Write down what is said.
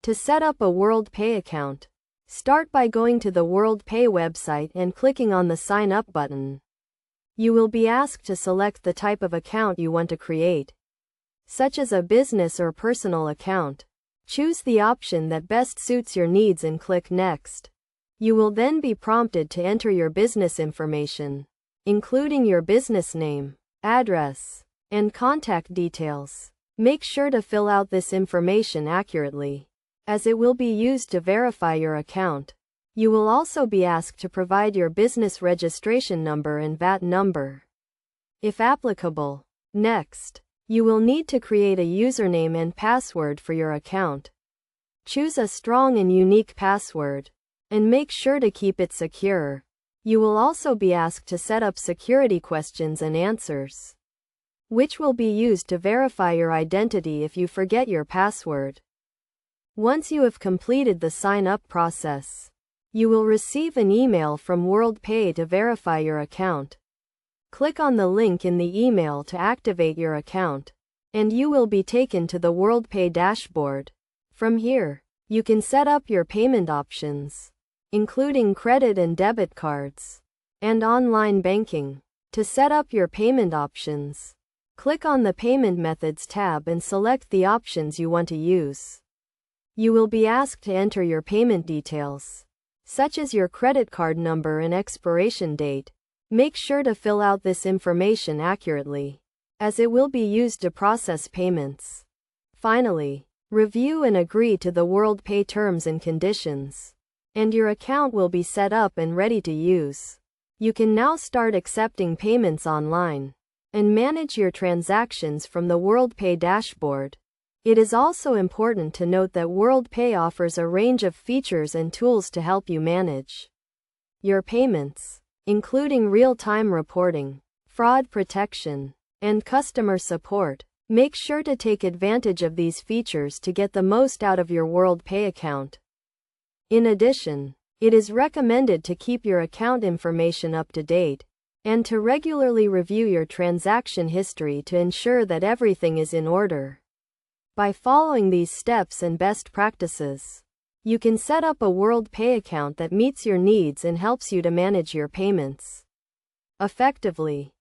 To set up a WorldPay account, start by going to the WorldPay website and clicking on the Sign Up button. You will be asked to select the type of account you want to create, such as a business or personal account. Choose the option that best suits your needs and click Next. You will then be prompted to enter your business information, including your business name, address, and contact details. Make sure to fill out this information accurately, as it will be used to verify your account. You will also be asked to provide your business registration number and VAT number, if applicable. Next, you will need to create a username and password for your account. Choose a strong and unique password, and make sure to keep it secure. You will also be asked to set up security questions and answers, which will be used to verify your identity if you forget your password. Once you have completed the sign-up process, you will receive an email from WorldPay to verify your account. Click on the link in the email to activate your account, and you will be taken to the WorldPay dashboard. From here, you can set up your payment options, including credit and debit cards, and online banking. To set up your payment options, click on the Payment Methods tab and select the options you want to use. You will be asked to enter your payment details, such as your credit card number and expiration date. Make sure to fill out this information accurately, as it will be used to process payments. Finally, review and agree to the WorldPay terms and conditions, and your account will be set up and ready to use. You can now start accepting payments online and manage your transactions from the WorldPay dashboard. It is also important to note that WorldPay offers a range of features and tools to help you manage your payments, including real-time reporting, fraud protection, and customer support. Make sure to take advantage of these features to get the most out of your WorldPay account. In addition, it is recommended to keep your account information up to date, and to regularly review your transaction history to ensure that everything is in order. By following these steps and best practices, you can set up a WorldPay account that meets your needs and helps you to manage your payments effectively.